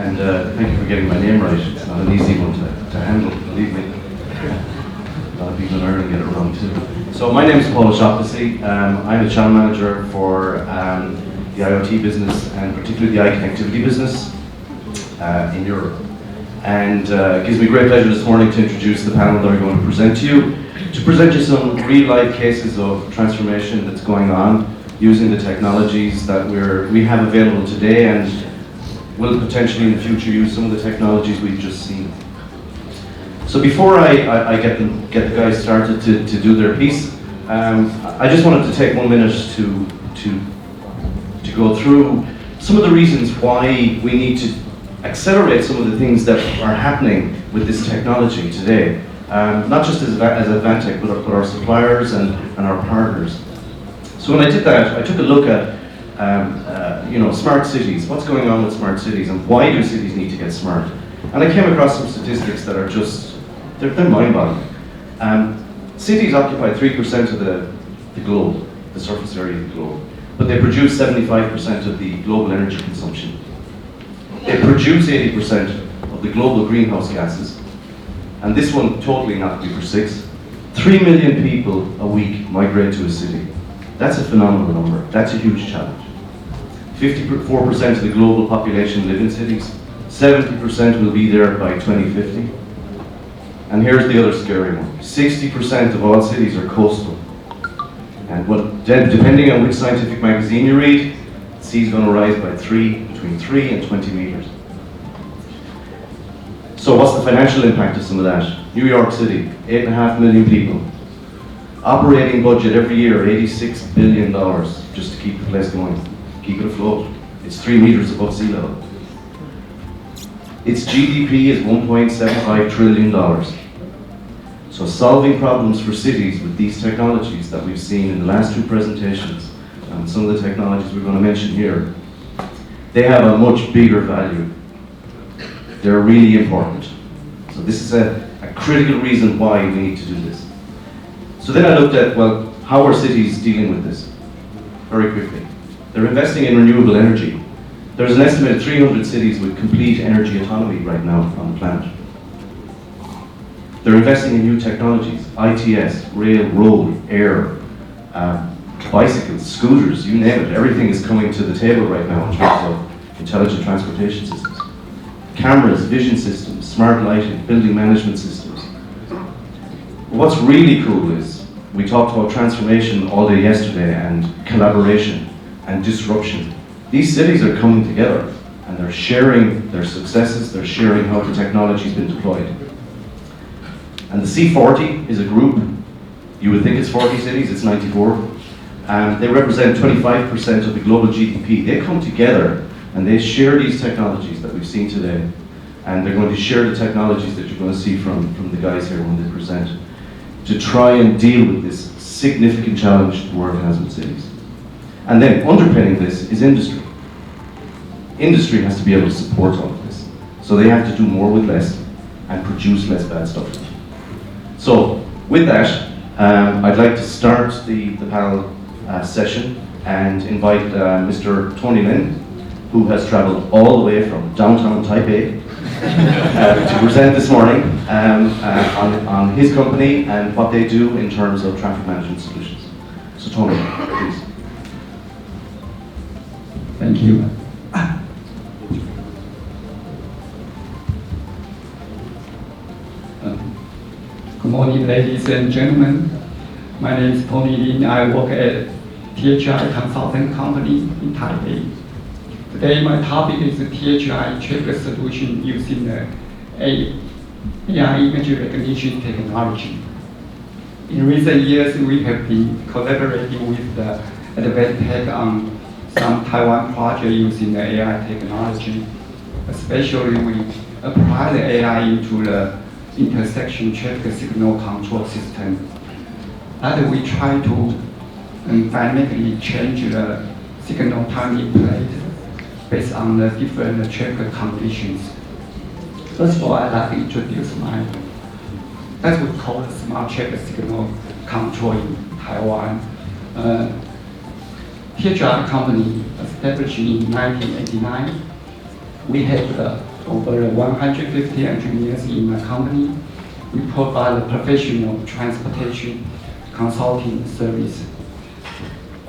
And thank you for getting my name right. It's not an easy one to handle, believe me. A lot of people in Ireland get it wrong too. So my name is Paul O'Shaughnessy. I'm a channel manager for the IoT business, and particularly the iConnectivity business in Europe. And it gives me great pleasure this morning to introduce the panel that are going to present you some real-life cases of transformation that's going on using the technologies that we have available today, and will potentially in the future use some of the technologies we've just seen. So before I get the guys started to do their piece, I just wanted to take 1 minute to go through some of the reasons why we need to accelerate some of the things that are happening with this technology today. Not just as Advantech, but our suppliers and our partners. So when I did that, I took a look at smart cities. What's going on with smart cities, and why do cities need to get smart? And I came across some statistics that are they're mind-boggling. Cities occupy 3% of the globe, the surface area of the globe, but they produce 75% of the global energy consumption. They produce 80% of the global greenhouse gases, and this one totally not to be precise. 3 million people a week migrate to a city. That's a phenomenal number. That's a huge challenge. 54% of the global population live in cities. 70% will be there by 2050. And here's the other scary one. 60% of all cities are coastal. And depending on which scientific magazine you read, the sea's going to rise by between 3 and 20 meters. So what's the financial impact of some of that? New York City, 8.5 million people. Operating budget every year, $86 billion, just to keep the place going, keep it afloat. It's 3 meters above sea level. Its GDP is $1.75 trillion. So solving problems for cities with these technologies that we've seen in the last two presentations, and some of the technologies we're going to mention here, they have a much bigger value. They're really important. So this is a critical reason why we need to do this. So then I looked at, well, how are cities dealing with this? Very quickly. They're investing in renewable energy. There's an estimated 300 cities with complete energy autonomy right now on the planet. They're investing in new technologies, ITS, rail, road, air, bicycles, scooters, you name it. Everything is coming to the table right now in terms of intelligent transportation systems. Cameras, vision systems, smart lighting, building management systems. What's really cool is, we talked about transformation all day yesterday, and collaboration and disruption. These cities are coming together and they're sharing their successes, they're sharing how the technology's been deployed. And the C40 is a group. You would think it's 40 cities, it's 94. They represent 25% of the global GDP. They come together and they share these technologies that we've seen today. And they're going to share the technologies that you're going to see from the guys here when they present, to try and deal with this significant challenge the world has with cities. And then underpinning this is industry. Industry has to be able to support all of this. So they have to do more with less and produce less bad stuff. So with that, I'd like to start the panel session and invite Mr. Tony Lin, who has traveled all the way from downtown Taipei to present this morning on his company and what they do in terms of traffic management solutions. So Tony, please. Thank you. Good morning, ladies and gentlemen. My name is Tony Lin. I work at THI Consulting Company in Taipei. Today, my topic is the THI traffic solution using the AI image recognition technology. In recent years, we have been collaborating with the Advantech on some Taiwan projects using the AI technology. Especially, we apply the AI into the intersection traffic signal control system. And we try to dynamically change the signal timing plate based on the different traffic conditions. First of all, I'd like to introduce that's what we call the smart traffic signal control in Taiwan. THI company established in 1989. We have over 150 engineers in my company. We provide professional transportation consulting service.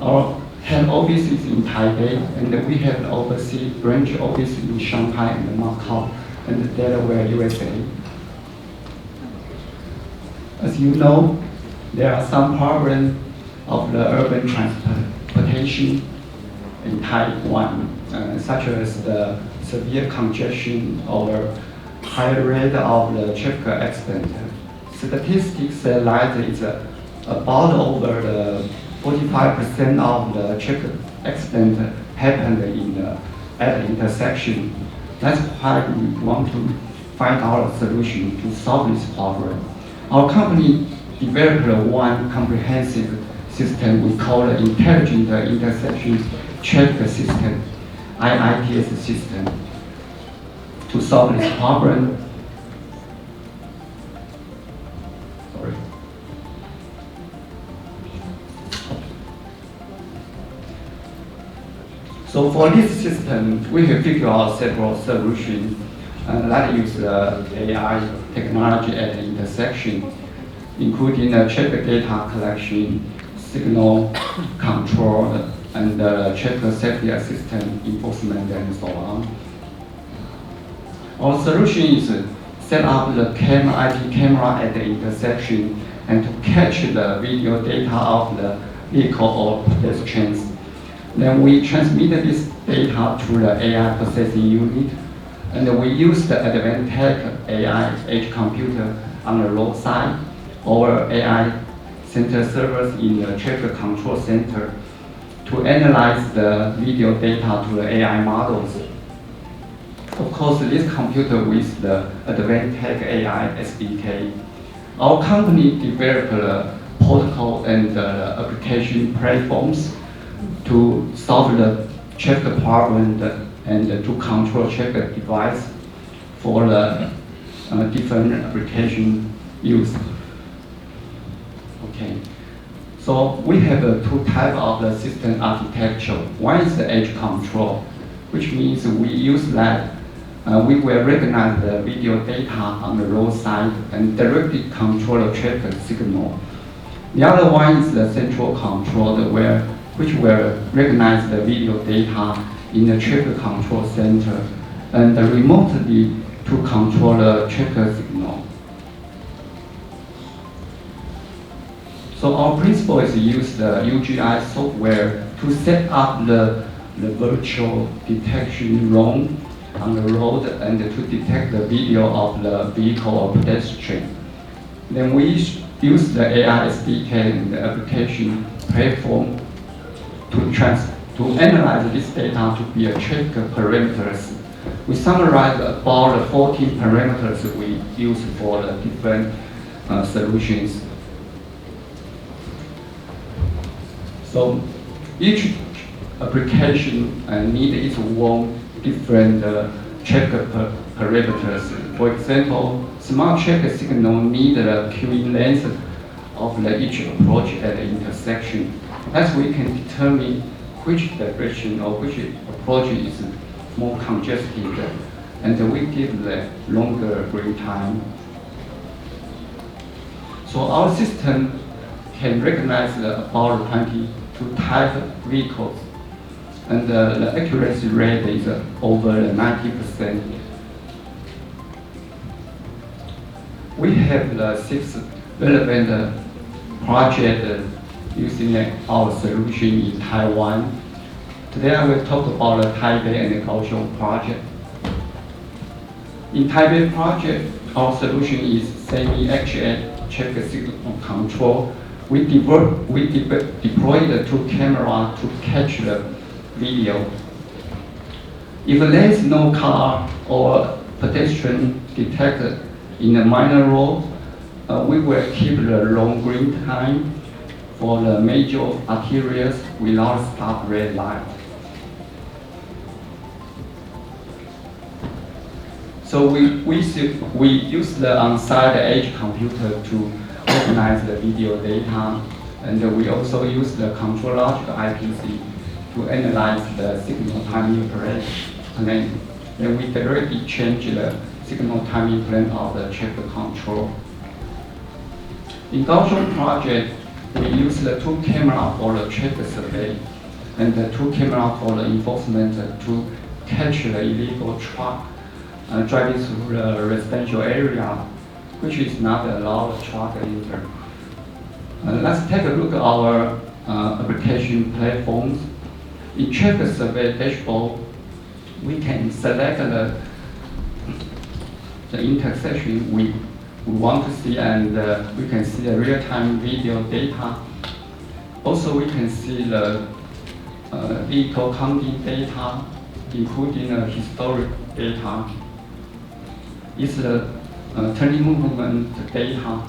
Our head office is in Taipei, and we have an overseas branch office in Shanghai and Macau and Delaware, USA. As you know, there are some problems of the urban transportation in Taiwan, such as the severe congestion or high rate of the traffic accident. Statistics say that it's about over the 45% of the traffic accident happened at the intersection. That's why we want to find out a solution to solve this problem. Our company developed one comprehensive system we call the Intelligent Intersection Traffic System, IITS system, to solve this problem. Sorry. So for this system, we have figured out several solutions that use AI technology at the intersection, including traffic data collection, signal control, and traffic safety assistance enforcement, and so on. Our solution is set up the IP camera at the intersection and to catch the video data of the vehicle or pedestrians. Then we transmit this data to the AI processing unit, and we use the Advantech AI edge computer on the roadside or AI center servers in the traffic control center to analyze the video data to the AI models. Of course, this computer with the Advantech AI SDK. Our company developed the protocol and application platforms to solve the traffic problem and to control traffic device for the different application use. Okay, so we have two types of the system architecture. One is the edge control, which means we use that we will recognize the video data on the roadside and directly control the traffic signal. The other one is the central control, which will recognize the video data in the traffic control center and remotely to control the traffic signal. So our principle is to use the UGI software to set up the virtual detection room on the road and to detect the video of the vehicle or pedestrian. Then we use the AI SDK and the application platform to analyze this data to be a traffic parameters. We summarize about the 14 parameters we use for the different solutions. So each application needs its own different traffic parameters. For example, smart traffic signal need the queuing length of each approach at the intersection. Thus, we can determine which direction or which approach is more congested, and we give the longer green time. So our system can recognize about 22 type vehicles, and the accuracy rate is over 90%. We have the 6 relevant projects using our solution in Taiwan. Today I will talk about the Taipei and the Kaohsiung project. In Taipei project, our solution is semi-actuated traffic signal control. We deploy the 2 cameras to catch the video. If there is no car or pedestrian detected in a minor road, we will keep the long green time for the major arterials without stop red light. So we use the on-site edge computer to organize the video data, and we also use the control logic IPC to analyze the signal timing plan. then we directly change the signal timing plan of the chapter control. In Kaohsiung project, we use the 2 camera for the traffic survey and the 2 camera for the enforcement to catch the illegal truck driving through the residential area, which is not allowed truck enter. Let's take a look at our application platforms. In traffic survey dashboard, we can select the intersection we want to see, and we can see the real-time video data. Also, we can see the vehicle counting data, including historic data. It's the turning movement data.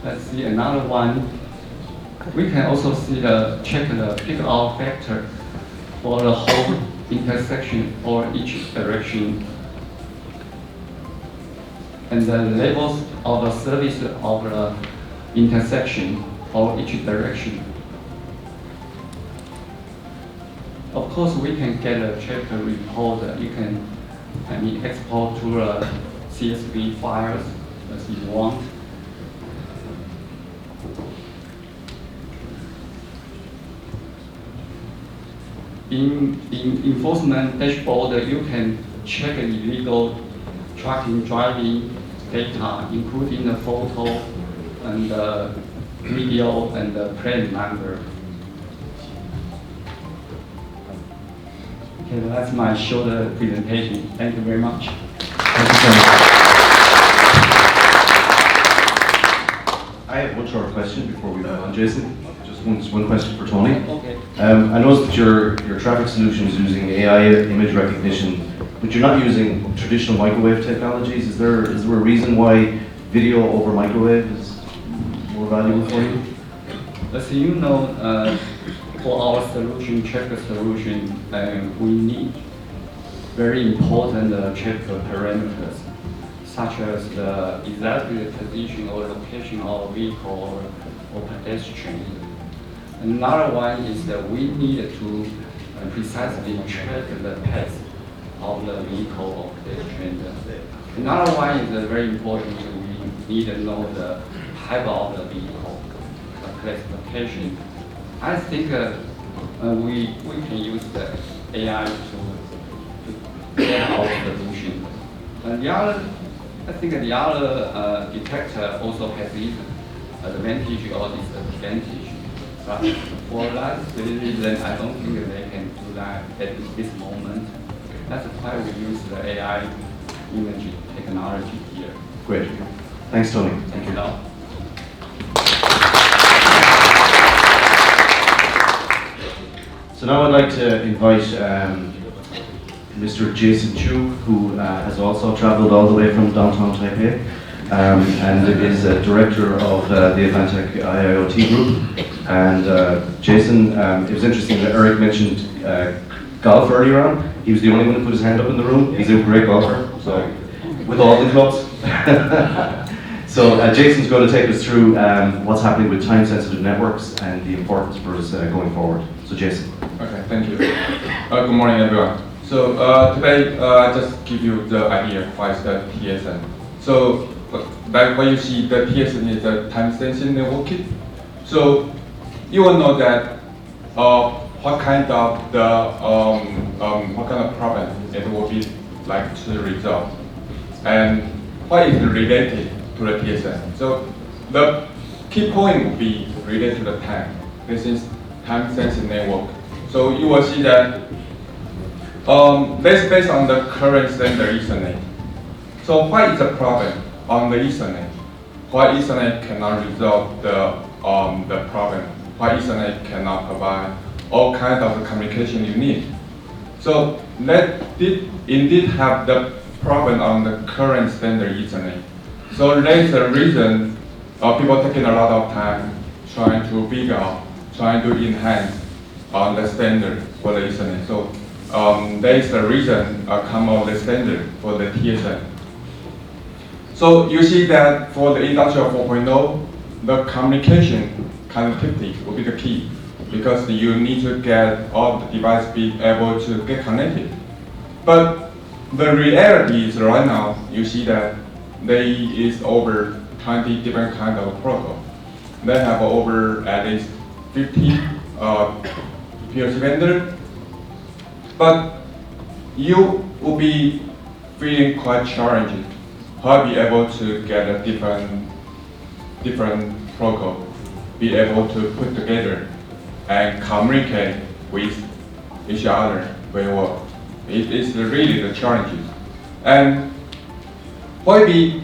Let's see another one. We can also see check the pick-out factor for the whole intersection or each direction, and the levels of the service of the intersection or each direction. Of course, we can get a chapter report. You can export to CSV files as you want. In enforcement dashboard, you can check illegal trucking driving data, including the photo and the video and the plate number. Okay, that's my short presentation. Thank you very much. Thank you so much. I have one short question before we move on, Jason. Just one question for Tony. Okay. I noticed that your traffic solution is using AI image recognition, but you're not using traditional microwave technologies. Is there a reason why video over microwave is more valuable for you? As you know, for our solution, traffic solution, we need very important traffic parameters, such as the exact position or location of a vehicle or pedestrian. Another one is that we need to precisely track the path of the vehicle or pedestrian. Another one is very important. We need to know the type of the vehicle, the classification. I think we can use the AI to get our solution. And I think the other detector also has its advantage or disadvantage. But for that reason, I don't think they can do that at this moment. That's why we use the AI image technology here. Great. Thanks, Tony. Thank you. So now I'd like to invite Mr. Jason Chu, who has also traveled all the way from downtown Taipei, and is a director of the Advantech IoT group. And Jason, it was interesting that Eric mentioned golf earlier on. He was the only one who put his hand up in the room. He's a great golfer, so with all the clubs. So Jason's going to take us through what's happening with time-sensitive networks and the importance for us going forward. So Jason. Okay, thank you. Good morning, everyone. So today, I just give you the idea what is the TSN. So like what you see, the TSN is a time-sensitive networking. So you will know that what kind of problem it will be like to resolve, and what is related to the TSN. So the key point will be related to the time. This is time-sensitive network. So you will see that that's based on the current standard Ethernet. So what is the problem on the Ethernet? Why Ethernet cannot resolve the problem? Why Ethernet cannot provide all kinds of communication you need? So that did indeed have the problem on the current standard Ethernet. So that's the reason people taking a lot of time trying to figure out, trying to enhance the standard for the Ethernet. So that is the reason come out the standard for the TSN. So you see that for the Industrial 4.0, the communication connectivity will be the key. because you need to get all the device be able to get connected. But the reality is right now, you see that there is over 20 different kind of protocol. They have over at least 50 PLC vendor. But you will be feeling quite challenging how be able to get a different protocol, be able to put together and communicate with each other very well. It is really the challenges. And why we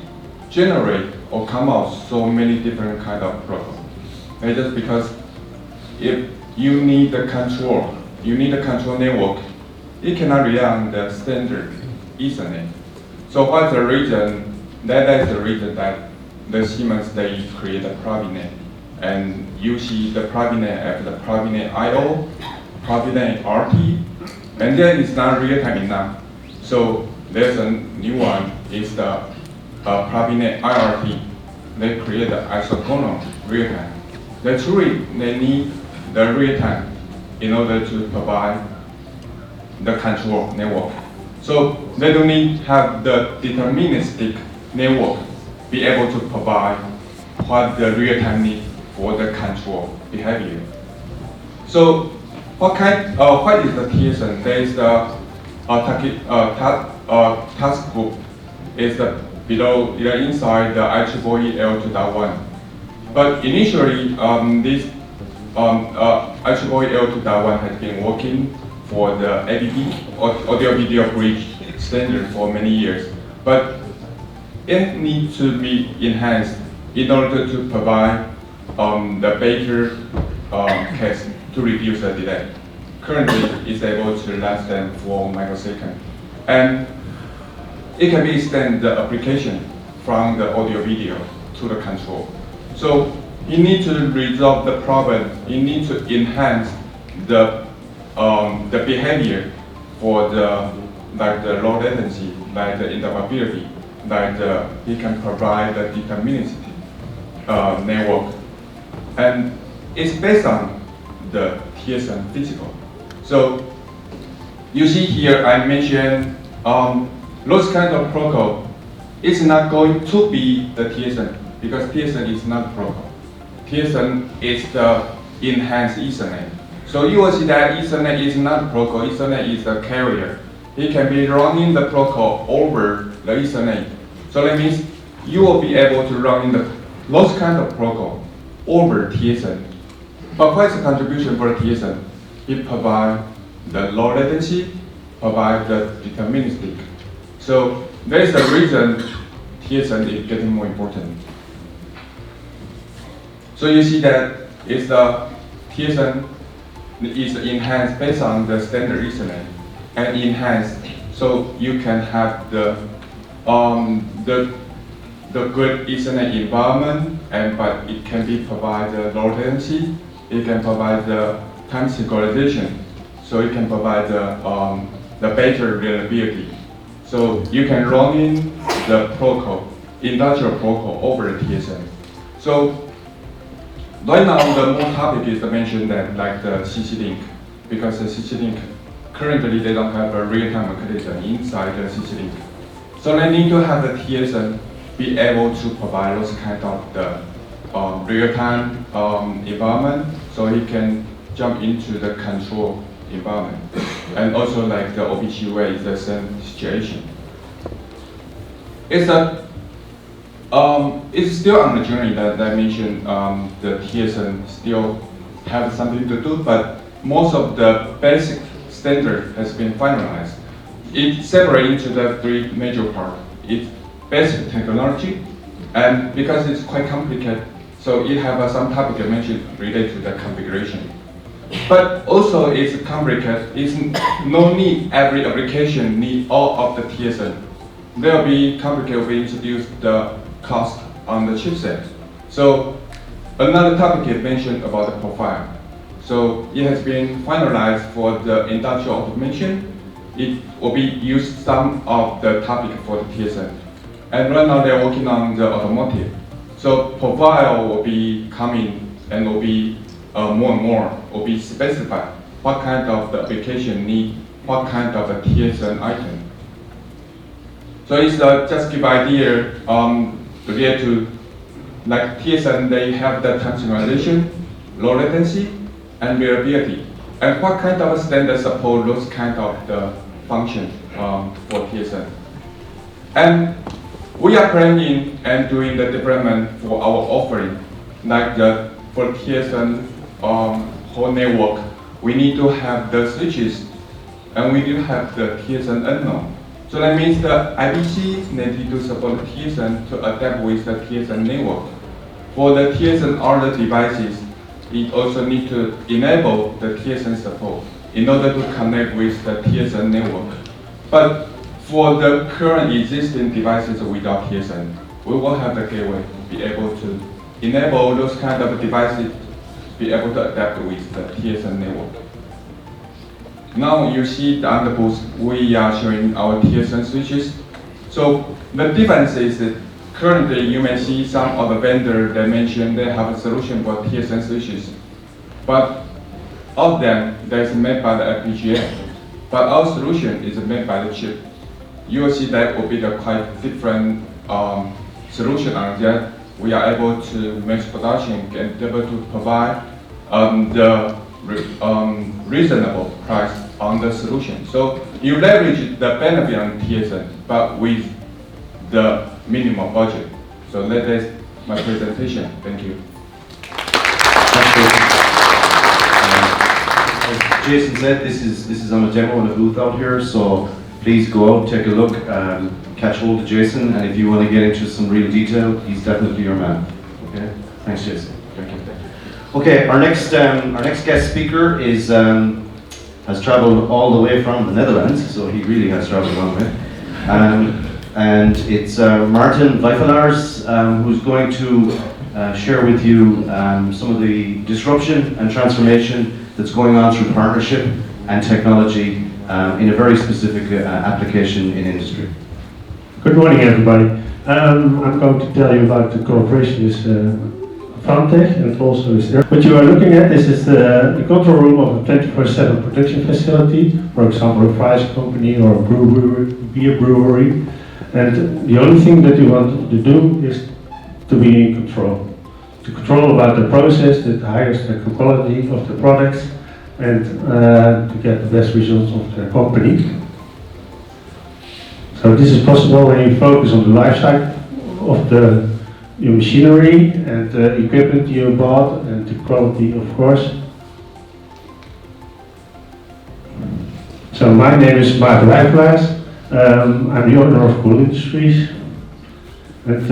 generate or come out so many different kind of protocols? It's just because if you need the control, you need a control network, it cannot rely on the standard Ethernet. So what's the reason? That is the reason that the Siemens they create a private net, and you see the private net as the private net IO, private net RT, and then it's not real time enough. So there's a new one, it's the private net IRT. They create the isochronous real time. The truly they need the real time in order to provide the control network. So they don't need to have the deterministic network be able to provide what the real-time need for the control behavior. So what is the TSN? There is the task group is below inside the IEEE L2.1. But initially, this IEEE L2.1 has been working for the AVB, audio video bridge standard, for many years. But it needs to be enhanced in order to provide the better case to reduce the delay. Currently, it's able to less than 4 microseconds. And it can be extend the application from the audio video to the control. So you need to resolve the problem. You need to enhance the behavior for the low latency, like the interoperability, like it can provide the deterministic network, and it's based on the TSN physical. So you see here, I mentioned those kind of protocol. It's not going to be the TSN because TSN is not protocol. TSN is the enhanced Ethernet. So you will see that Ethernet is not protocol. Ethernet is the carrier. It can be running the protocol over the Ethernet. So that means you will be able to run those kind of protocol over TSN. But what is the contribution for TSN? It provides the low latency, provides the deterministic. So that is the reason TSN is getting more important. So you see that it's the TSN is enhanced based on the standard Ethernet and enhanced, so you can have the good Ethernet environment, but it can be provide the low latency. It can provide the time synchronization, so it can provide the better reliability. So you can run in the protocol, industrial protocol over the TSN. So right now, the more topic is to mention that like the CC-Link, because the CC-Link, currently they don't have a real-time mechanism inside the CC-Link. So they need to have the TSN be able to provide those kind of the real-time environment, so it can jump into the control environment. And also like the OPGUA is the same situation. It's still on the journey that I mentioned. The TSN still have something to do, but most of the basic standard has been finalized. It separates into the three major parts. It's basic technology, and because it's quite complicated, so it have some topic I mentioned related to the configuration. But also it's complicated. It's no need every application need all of the TSN. There will be complicated. We introduce the cost on the chipset. So another topic is mentioned about the profile. So it has been finalized for the industrial automation. It will be used some of the topic for the TSN. And right now they're working on the automotive. So profile will be coming and will be more and more will be specified what kind of the application need, what kind of the TSN item. So it's just give idea related to like TSN, they have the time synchronization, low latency, and reliability. And what kind of standard support those kind of the function for TSN. And we are planning and doing the development for our offering, like for TSN whole network, we need to have the switches, and we do have the TSN unknown. So that means the IBC needed to support TSN to adapt with the TSN network. For the TSN other devices, it also need to enable the TSN support in order to connect with the TSN network. But for the current existing devices without TSN, we will have the gateway to be able to enable those kind of devices to be able to adapt with the TSN network. Now you see on the booth, we are showing our TSN switches. So the difference is that currently you may see some of the vendors that mention they have a solution for TSN switches. But of them, that is made by the FPGA. But our solution is made by the chip. You will see that will be the quite different solution on that. We are able to mass production and able to provide the reasonable price on the solution. So you leverage the benefit on TSN, but with the minimum budget. So that is my presentation. Thank you. As Jason said, this is on a demo in a booth out here, so please go out, take a look, catch hold of Jason, and if you want to get into some real detail, he's definitely your man. Okay, thanks, Jason. Thank you. Okay, our next guest speaker is has travelled all the way from the Netherlands, so he really has travelled a long way. And it's Martin Weifelaars, who's going to share with you some of the disruption and transformation that's going on through partnership and technology in a very specific application in industry. Good morning, everybody. I'm going to tell you about the cooperation with Advantech and also with Air. What you are looking at is the control room of a 24/7 production facility, for example, a fries company or a brewery, beer brewery. And the only thing that you want to do is to be in control. To control about the process, the highest quality of the products, and to get the best results of the company. So this is possible when you focus on the life cycle of your machinery and the equipment you bought and the quality, of course. So my name is Martin Weifelaars. I'm the owner of Cool Industries, and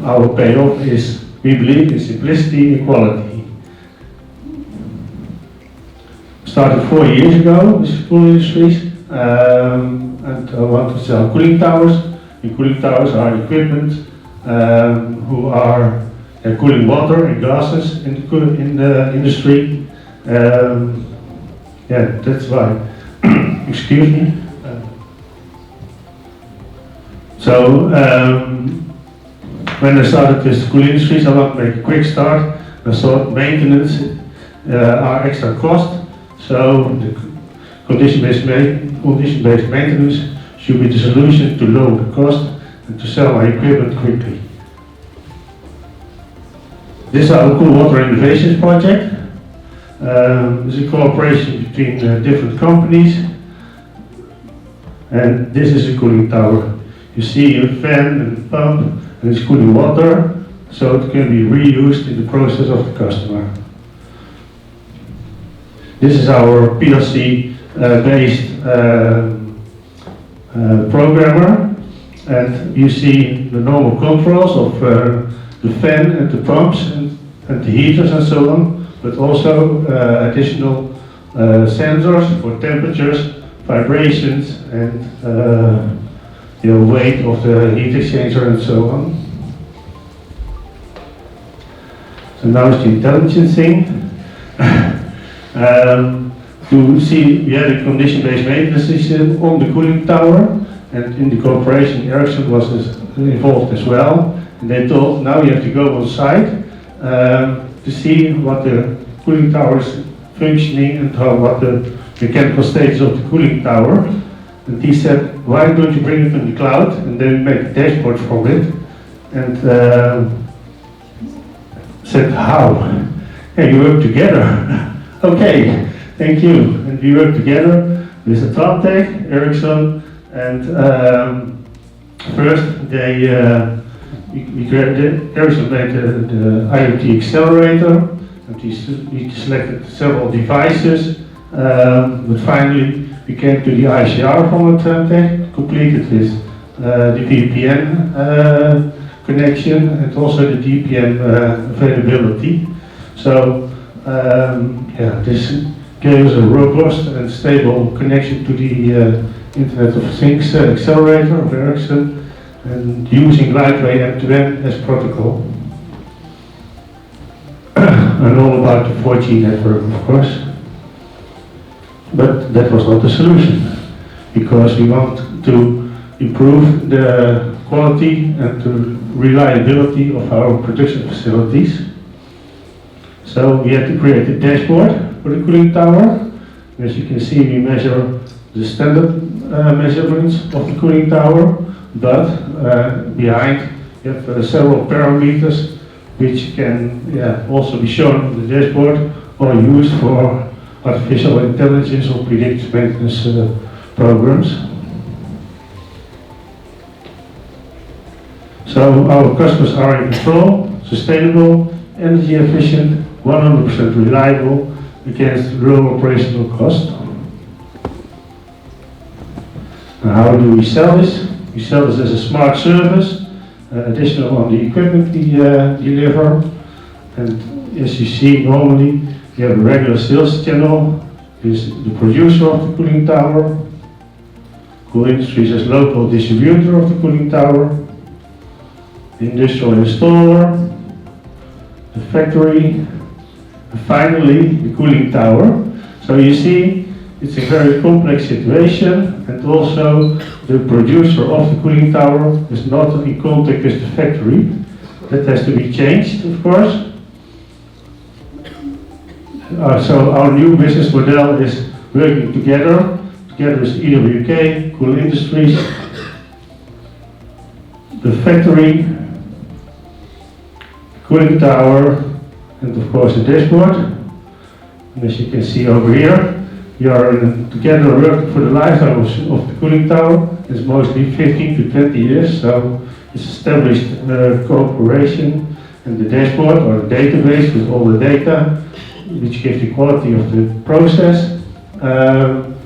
our payoff is we believe in simplicity and quality. Started 4 years ago with Cool Industries, and I want to sell cooling towers. And cooling towers are equipment who are cooling water and gases in the industry. Yeah, that's why. Excuse me. So when I started with Cool Industries, I want to make a quick start. I thought maintenance are extra cost, so the condition-based maintenance should be the solution to lower the cost and to sell my equipment quickly. This is our Cool Water Innovations project. It's a cooperation between different companies, and this is a cooling tower. You see a fan and pump, and it's cooling water, so it can be reused in the process of the customer. This is our PLC-based programmer, and you see the normal controls of the fan and the pumps and the heaters and so on, but also additional sensors for temperatures, vibrations, and the weight of the heat exchanger and so on. So now it's the intelligent thing. To see, we had a condition-based maintenance system on the cooling tower, and in the cooperation Ericsson was involved as well. And they told, now you have to go on site to see what the cooling tower is functioning and what the mechanical status of the cooling tower. And he said, why don't you bring it in the cloud and then make a dashboard from it? And said, how? Yeah, you work together. Okay, thank you. And we work together with Advantech, Ericsson, and first they Ericsson made the IoT accelerator, and we selected several devices, but finally we came to the ICR from Advantech, completed with the VPN connection and also the DPM availability. So this gave us a robust and stable connection to the Internet of Things accelerator of Ericsson, and using lightweight M2M as protocol. And all about the 4G network, of course. But that was not the solution, because we want to improve the quality and the reliability of our production facilities. So we had to create a dashboard for the cooling tower. As you can see, we measure the standard measurements of the cooling tower, but behind you have several parameters which can also be shown on the dashboard or used for artificial intelligence or predictive maintenance programs. So our customers are in control, sustainable, energy efficient, 100% reliable against low operational cost. Now, how do we sell this? We sell this as a smart service, additional on the equipment we deliver. And as you see, normally we have a regular sales channel, is the producer of the cooling tower, Cool Industries as local distributor of the cooling tower, the industrial installer, the factory, and finally the cooling tower. So you see, it's a very complex situation, and also the producer of the cooling tower is not in contact with the factory. That has to be changed, of course. So our new business model is working together with EWK, Cool Industries, the factory, cooling tower, and of course the dashboard. And as you can see over here, we are together working for the lifetime of the cooling tower. It's mostly 15 to 20 years, so it's established cooperation, and the dashboard or the database with all the data, which gives the quality of the process,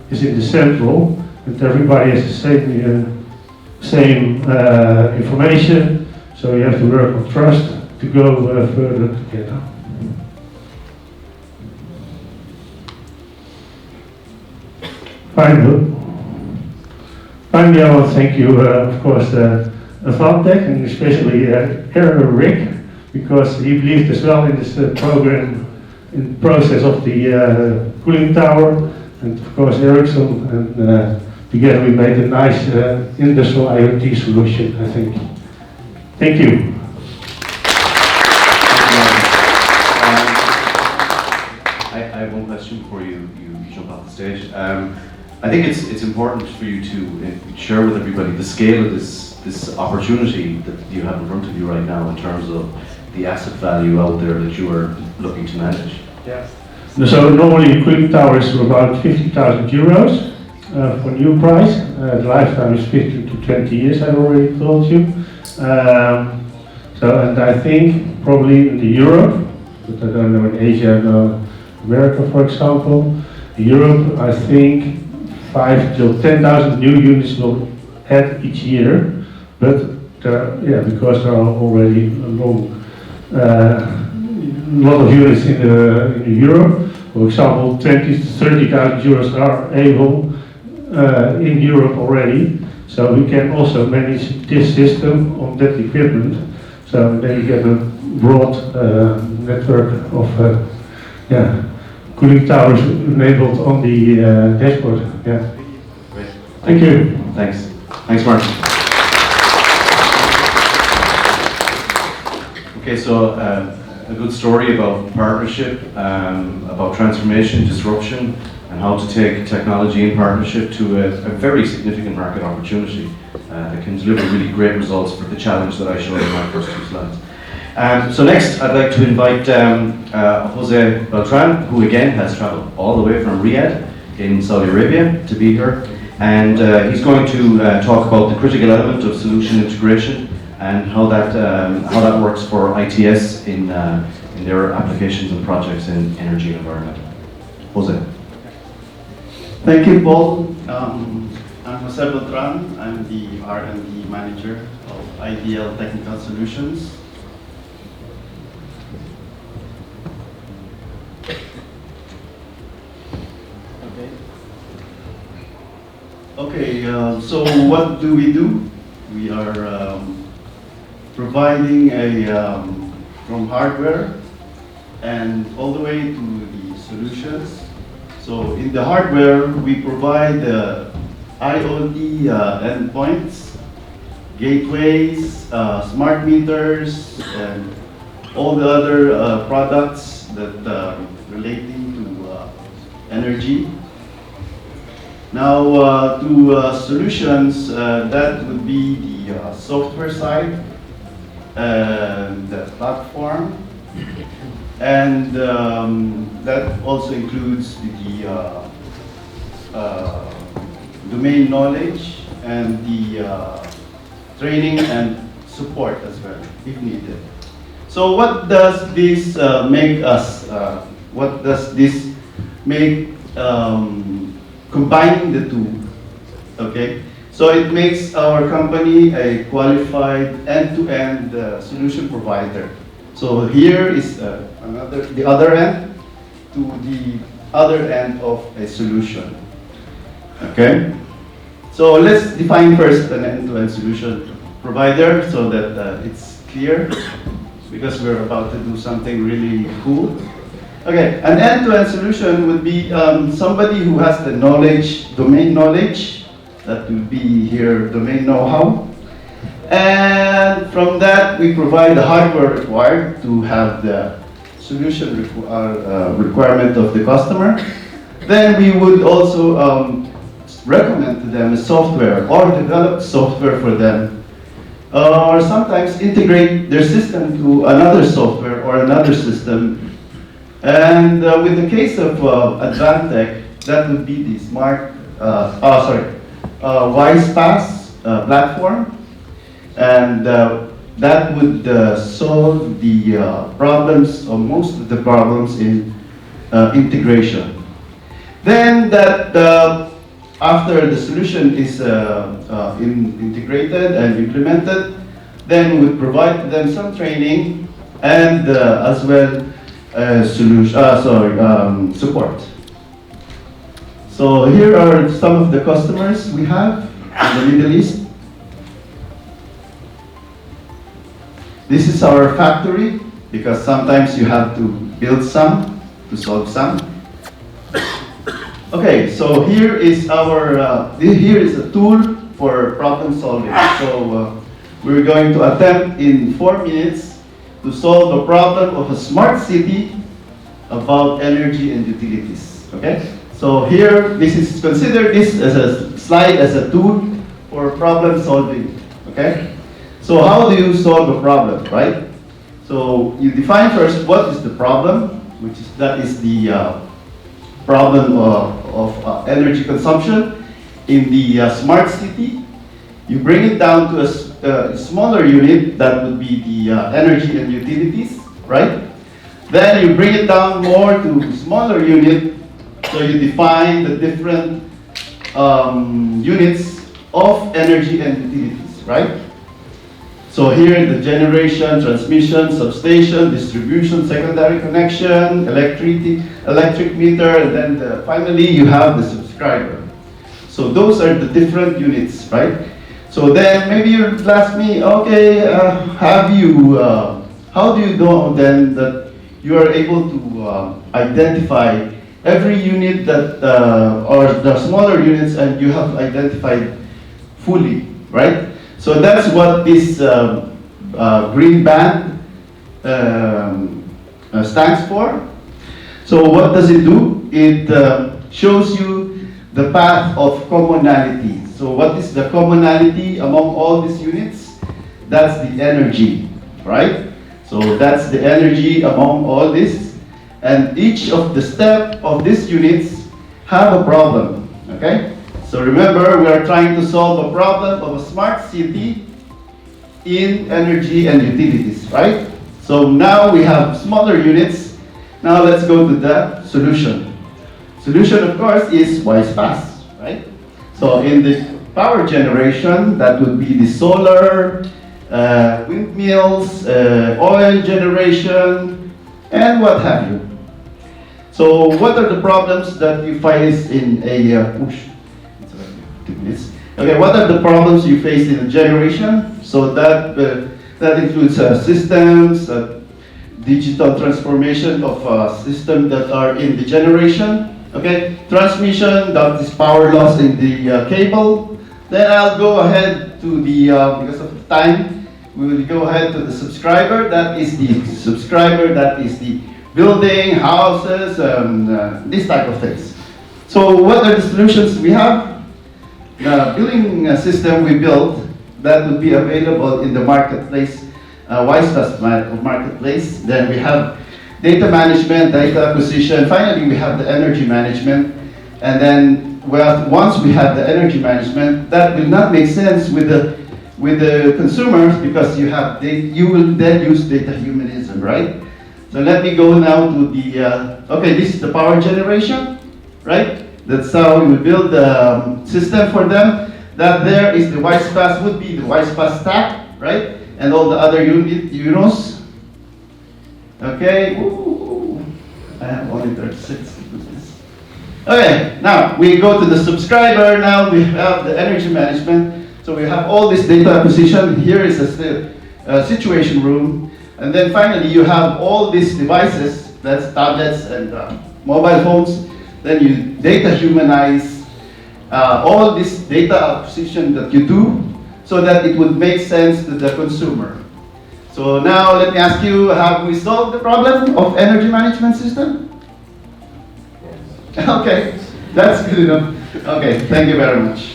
is in the central, and everybody has the same information, so you have to work on trust to go further together. Finally, I want to thank you, of course, Advantech, and especially Rick, because he believed as well in this program, in the process of the cooling tower, and of course Ericsson, and together we made a nice industrial IoT solution, I think. Thank you. I have one question before you jump off the stage. I think it's important for you to share with everybody the scale of this opportunity that you have in front of you right now in terms of the asset value out there that you are looking to manage. Yeah. So normally a cooling tower is about 50,000 euros for new price. The lifetime is 15 to 20 years, I already told you. And I think probably in Europe, but I don't know in Asia or America, for example. In Europe, I think 5 to 10,000 new units will add each year, but because there are already a lot of units in Europe. For example, 20 to 30,000 euros are able in Europe already, so we can also manage this system on that equipment. So then you get a broad network of cooling towers enabled on the dashboard. Yeah. Great. Thank you. Thanks. Thanks, Mark. Okay, so a good story about partnership, about transformation, disruption, and how to take technology in partnership to a very significant market opportunity that can deliver really great results for the challenge that I showed in my first two slides. So next, I'd like to invite Jose Beltran, who again has traveled all the way from Riyadh in Saudi Arabia to be here. And he's going to talk about the critical element of solution integration and how that works for ITS in their applications and projects in energy and environment. Jose. Thank you, Paul. I'm Jose Beltran. I'm the R&D manager of IDL Technical Solutions. Okay, so what do? We are providing from hardware and all the way to the solutions. So in the hardware, we provide IoT endpoints, gateways, smart meters, and all the other products that relating to energy. Now, to solutions, that would be the software side, the platform, and that also includes the domain knowledge and the training and support as well, if needed. So what does this make us? What does this make combining the two? Okay, so it makes our company a qualified end-to-end solution provider. So here is the other end to the other end of a solution. Okay, so let's define first an end-to-end solution provider so that it's clear, because we're about to do something really cool. Okay, an end-to-end solution would be somebody who has the knowledge, domain knowledge, that would be here domain know-how. And from that, we provide the hardware required to have the solution requirement of the customer. Then we would also recommend to them a software or develop software for them. Or sometimes integrate their system to another software or another system. And with the case of Advantech, that would be the WisePass platform. And that would solve the problems, or most of the problems in integration. Then that after the solution is integrated and implemented, then we would provide to them some training and as well support. So here are some of the customers we have in the Middle East. This is our factory, because sometimes you have to build some to solve some. Okay, so here is our here is a tool for problem solving. So we're going to attempt in 4 minutes to solve the problem of a smart city about energy and utilities. Okay, so here consider this as a slide as a tool for problem solving. Okay, so how do you solve a problem, right? So you define first what is the problem, that is the problem of energy consumption in the smart city. You bring it down to a smaller unit, that would be the energy and utilities, right? Then you bring it down more to a smaller unit, so you define the different units of energy and utilities, right? So here the generation, transmission, substation, distribution, secondary connection, electric meter, and then finally you have the subscriber. So those are the different units, right? So then maybe you'll ask me, okay, how do you know then that you are able to identify every unit that, or the smaller units, and you have identified fully, right? So that's what this green band stands for. So what does it do? It shows you the path of commonality. So what is the commonality among all these units? That's the energy, right? So that's the energy among all this. And each of the step of these units have a problem, okay? So remember, we are trying to solve a problem of a smart city in energy and utilities, right? So now we have smaller units. Now let's go to the solution. Solution, of course, is wise pass, right? So in the power generation, that would be the solar, windmills, oil generation, and what have you. So what are the problems that you face in a, okay, what are the problems you face in a generation? So that includes systems, digital transformation of systems that are in the generation. Okay, transmission, that is power loss in the cable. Then I'll go ahead to the, because of the time, we will go ahead to the subscriber. That is the subscriber, that is the building, houses, this type of things. So what are the solutions we have? The billing system we built, that would be available in the marketplace, WisePass marketplace. Then we have data management, data acquisition. Finally, we have the energy management. And then, well, once we have the energy management, that will not make sense with the consumers because you will then use data humanism, right? So let me go now to the, okay, this is the power generation, right? That's how we build the system for them. That there is the WisePass, would be the WisePass stack, right? And all the other units. Okay, ooh, I have only 36. Okay, now we go to the subscriber. Now we have the energy management. So we have all this data acquisition. Here is a situation room. And then finally you have all these devices, that's tablets and mobile phones. Then you data humanize all this data acquisition that you do so that it would make sense to the consumer. So now let me ask you, have we solved the problem of energy management system? Okay, that's good enough. Okay, thank you very much.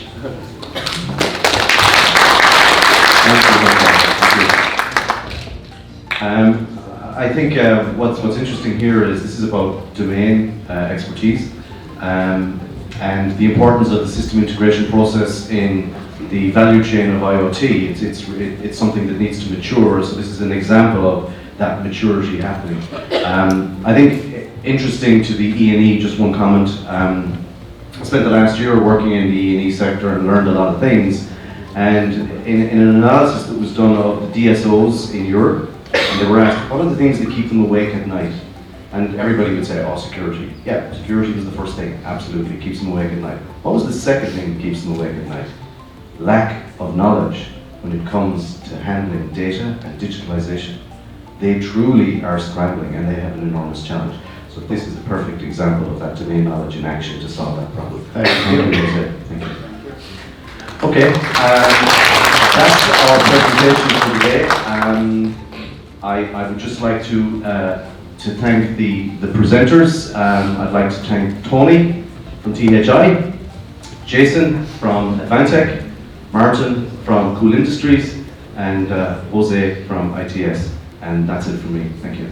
I think what's interesting here is this is about domain expertise and the importance of the system integration process in the value chain of IoT. It's something that needs to mature, so this is an example of that maturity happening. I think interesting to the E&E, just one comment. I spent the last year working in the E&E sector and learned a lot of things. And in an analysis that was done of the DSOs in Europe, and they were asked, what are the things that keep them awake at night? And everybody would say, oh, security. Yeah, security was the first thing, absolutely, keeps them awake at night. What was the second thing that keeps them awake at night? Lack of knowledge when it comes to handling data and digitalization. They truly are scrambling and they have an enormous challenge. So this is a perfect example of that domain knowledge in action to solve that problem. Thank you. Thank you. Okay, that's our presentation for today. I would just like to thank the presenters. I'd like to thank Tony from THI, Jason from Advantech, Martin from Cool Industries, and Jose from ITS. And that's it for me. Thank you.